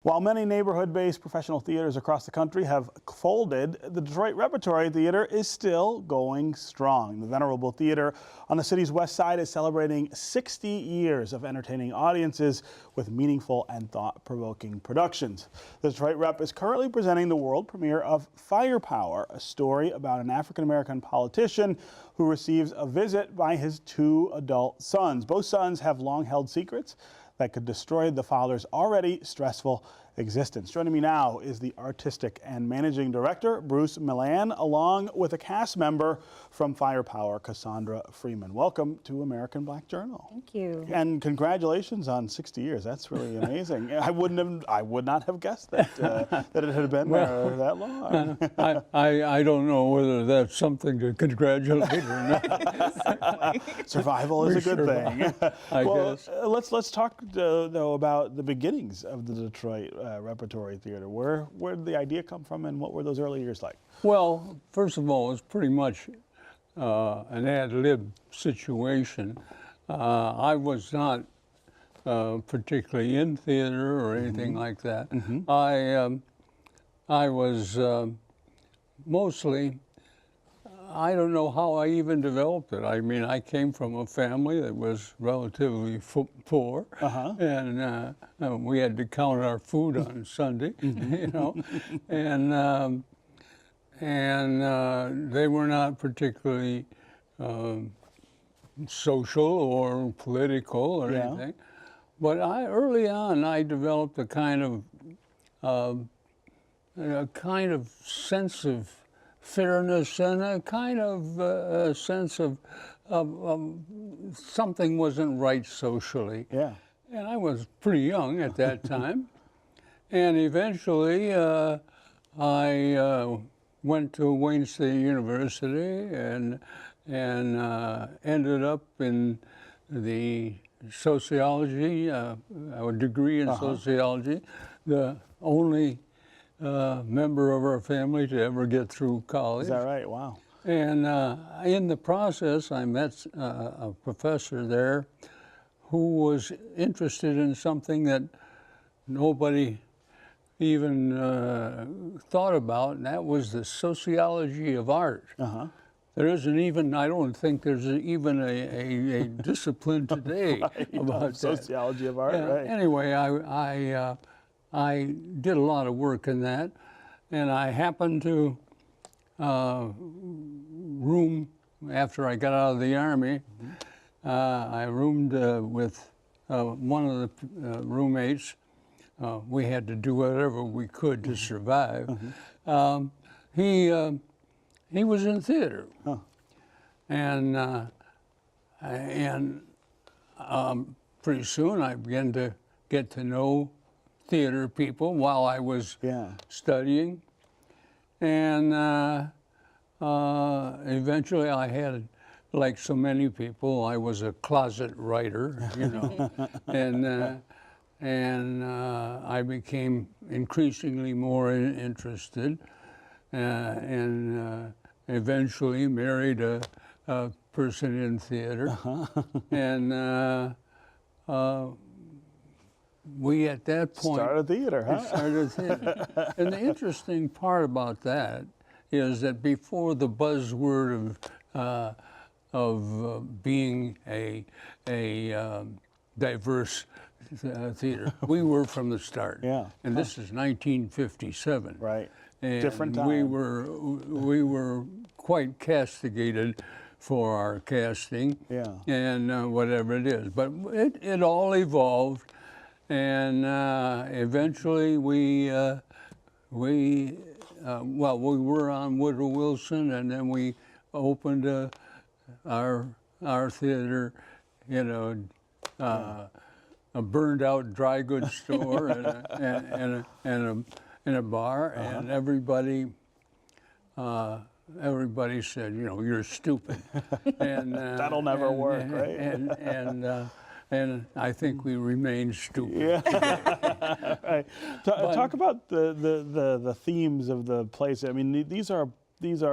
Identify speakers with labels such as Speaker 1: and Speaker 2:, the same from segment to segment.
Speaker 1: While many neighborhood-based professional theaters across the country have folded, the Detroit Repertory Theatre is still going strong. The Venerable Theatre on the city's west side is celebrating 60 years of entertaining audiences with meaningful and thought-provoking productions. The Detroit Rep is currently presenting the world premiere of Firepower, a story about an African-American politician who receives a visit by his two adult sons. Both sons have long-held secrets that could destroy the father's already stressful existence. Joining me now is the artistic and managing director, Bruce Millan, along with a cast member from Firepower, Casaundra Freeman. Welcome to American Black Journal.
Speaker 2: Thank you.
Speaker 1: And congratulations on 60 years. That's really amazing. I would not have guessed that that it had been there that long.
Speaker 3: I don't know whether that's something to congratulate or not.
Speaker 1: Survival is a good thing.
Speaker 3: I guess.
Speaker 1: Let's talk though about the beginnings of the Detroit Repertory Theatre. Where did the idea come from, and what were those early years like?
Speaker 3: Well, first of all, it's pretty much an ad-lib situation. I was not particularly in theater or anything like that. I was mostly, I don't know how I even developed it. I mean, I came from a family that was relatively poor, and we had to count our food on Sunday, you know, and they were not particularly social or political or anything. But early on, I developed a kind of sense of fairness and a kind of sense of something wasn't right socially. Yeah. And I was pretty young at that time. And eventually I went to Wayne State University and ended up in the sociology, a degree in sociology, the only member of our family to ever get through college.
Speaker 1: Is that right? Wow.
Speaker 3: And in the process, I met a professor there who was interested in something that nobody even thought about, and that was the sociology of art. There isn't even, I don't think there's even a discipline today about that.
Speaker 1: Sociology of art, right.
Speaker 3: Anyway, I did a lot of work in that, and I happened to room after I got out of the Army. I roomed with one of the roommates. We had to do whatever we could to survive. He was in theater, and pretty soon I began to get to know theater people while I was studying, and eventually I had, like so many people, I was a closet writer, you know, and I became increasingly more interested, and eventually married a person in theater, and we at that point
Speaker 1: started theater, huh?
Speaker 3: Started theater. And the interesting part about that is that before the buzzword of being a diverse theater, we were from the start. And this is 1957.
Speaker 1: Right.
Speaker 3: And
Speaker 1: different time.
Speaker 3: We were quite castigated for our casting. And whatever it is, but it all evolved. And eventually we were on Woodrow Wilson, and then we opened our theater, you know, a burned out dry goods store and a bar, and everybody said, you know, you're stupid. And
Speaker 1: that'll never work, right?
Speaker 3: And I think we remain stupid.
Speaker 1: Right. Talk about the themes of the plays. I mean, these are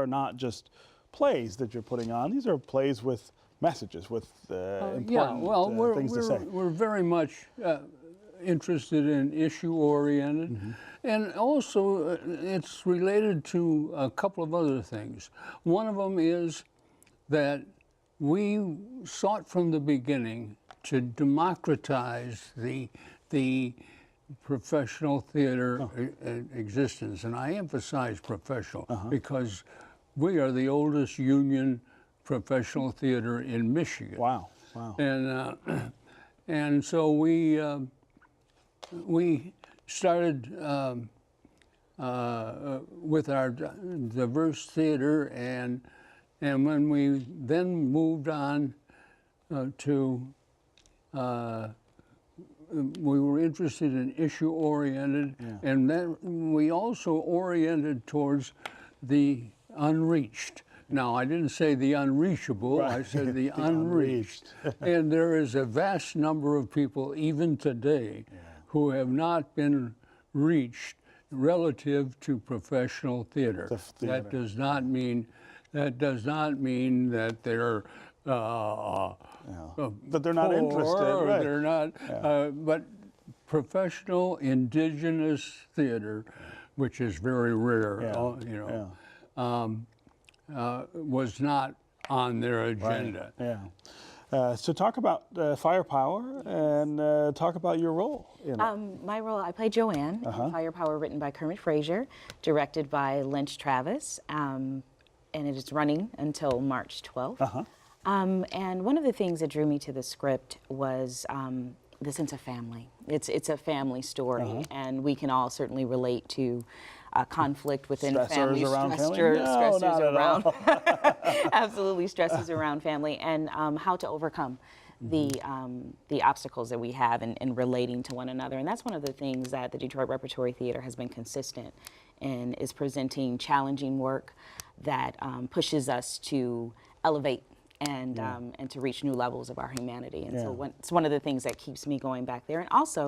Speaker 1: not just plays that you're putting on. These are plays with messages, with important things to say.
Speaker 3: We're very much interested in issue-oriented, and also it's related to a couple of other things. One of them is that we sought from the beginning to democratize the professional theater existence, and I emphasize professional because we are the oldest union professional theater in Michigan.
Speaker 1: Wow, wow.
Speaker 3: And so we started with our diverse theater, and when we then moved on to we were interested in issue-oriented, and then we also oriented towards the unreached. Now, I didn't say the unreachable, I said the unreached. And there is a vast number of people, even today, who have not been reached relative to professional theater. That does not mean that they're
Speaker 1: but they're not interested, right?
Speaker 3: They're not, but professional indigenous theater, which is very rare, was not on their agenda.
Speaker 1: Right. Yeah. So talk about Firepower and talk about your role in it.
Speaker 2: My role, I play Joanne in Firepower, written by Kermit Frazier, directed by Lynch Travis, and it is running until March 12th. And one of the things that drew me to the script was the sense of family. It's a family story, and we can all certainly relate to conflict within family, stressors around, absolutely stresses around family, and how to overcome the obstacles that we have in relating to one another. And that's one of the things that the Detroit Repertory Theatre has been consistent in, is presenting challenging work that pushes us to elevate and to reach new levels of our humanity. And so it's one of the things that keeps me going back there. And also,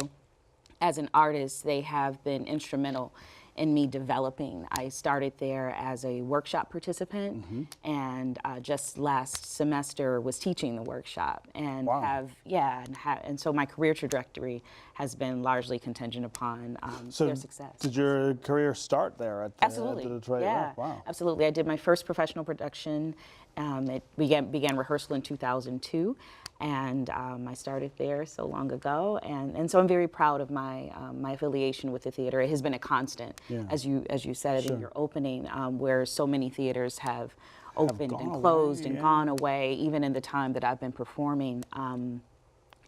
Speaker 2: as an artist, they have been instrumental in me developing. I started there as a workshop participant, and just last semester was teaching the workshop, and and so my career trajectory has been largely contingent upon their success.
Speaker 1: Did your career start there at
Speaker 2: Absolutely.
Speaker 1: At the Detroit?
Speaker 2: Yeah,
Speaker 1: wow.
Speaker 2: Absolutely. I did my first professional production. It began rehearsal in 2002. And I started there so long ago, and so I'm very proud of my my affiliation with the theater. It has been a constant, as you said in your opening, where so many theaters have opened and closed and gone away. Even in the time that I've been performing,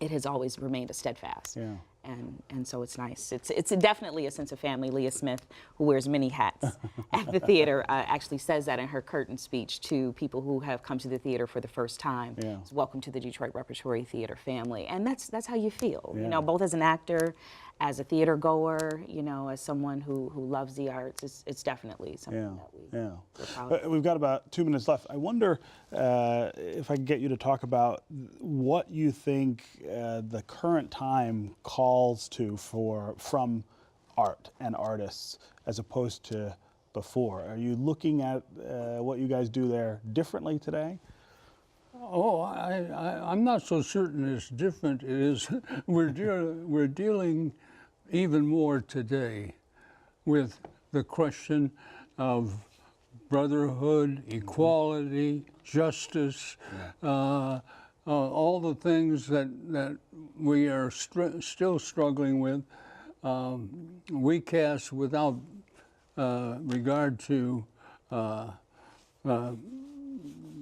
Speaker 2: it has always remained a steadfast. And so it's nice. It's definitely a sense of family. Leah Smith, who wears many hats at the theater, actually says that in her curtain speech to people who have come to the theater for the first time. Welcome to the Detroit Repertory Theater family. And that's how you feel, you know, both as an actor, as a theater goer, you know, as someone who loves the arts. It's definitely something that we're proud of.
Speaker 1: We've got about 2 minutes left. I wonder if I can get you to talk about what you think the current time calls to from art and artists as opposed to before. Are you looking at what you guys do there differently today?
Speaker 3: Oh, I'm not so certain it's different. It is we're dealing even more today with the question of brotherhood, equality, justice, all the things that we are still struggling with. We cast without regard to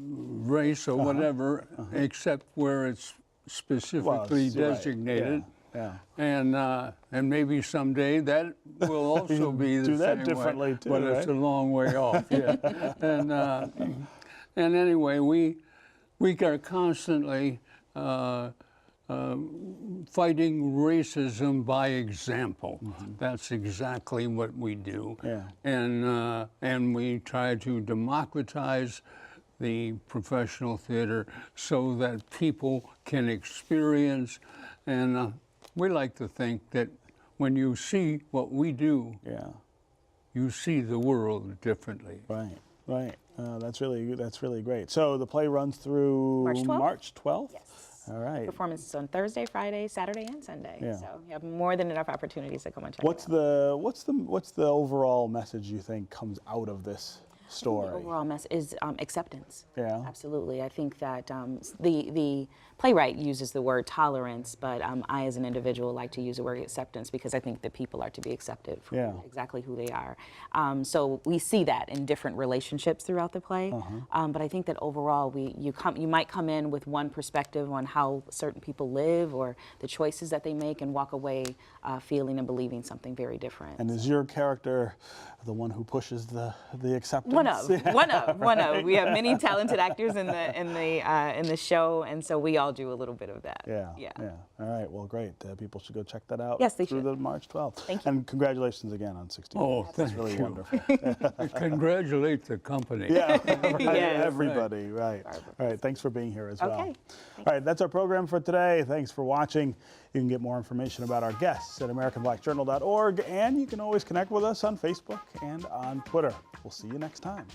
Speaker 3: race or whatever, except where it's specifically designated. And maybe someday that will also be the same
Speaker 1: differently
Speaker 3: way,
Speaker 1: too,
Speaker 3: but it's a long way off. And anyway, we are constantly fighting racism by example. That's exactly what we do. And we try to democratize the professional theater so that people can experience, and we like to think that when you see what we do, you see the world differently.
Speaker 1: Right. That's really great. So the play runs through March 12th?
Speaker 2: Yes.
Speaker 1: All right.
Speaker 2: Performances on Thursday, Friday, Saturday, and Sunday.
Speaker 1: Yeah.
Speaker 2: So you have more than enough opportunities to come and check
Speaker 1: What's
Speaker 2: it out.
Speaker 1: what's the overall message you think comes out of this story?
Speaker 2: The overall message is acceptance.
Speaker 1: Yeah.
Speaker 2: Absolutely. I think that the playwright uses the word tolerance, but I as an individual like to use the word acceptance because I think that people are to be accepted for
Speaker 1: Yeah.
Speaker 2: exactly who they are. So we see that in different relationships throughout the play. But I think that overall you might come in with one perspective on how certain people live or the choices that they make and walk away feeling and believing something very different.
Speaker 1: And is your character the one who pushes the acceptance?
Speaker 2: One of. We have many talented actors in the show, and so we all do a little bit of that.
Speaker 1: Yeah. All right. Well, great. People should go check that out.
Speaker 2: Yes, they
Speaker 1: through
Speaker 2: should.
Speaker 1: the March 12th.
Speaker 2: Thank you.
Speaker 1: And congratulations again on 60.
Speaker 3: Oh,
Speaker 1: That's
Speaker 3: thank
Speaker 1: really
Speaker 3: you.
Speaker 1: wonderful.
Speaker 3: Congratulate the company.
Speaker 1: Yeah, right,
Speaker 2: Yes.
Speaker 1: everybody, right. All right, thanks for being here as well.
Speaker 2: Okay.
Speaker 1: All right, that's our program for today. Thanks for watching. You can get more information about our guests at AmericanBlackJournal.org, and you can always connect with us on Facebook and on Twitter. We'll see you next time.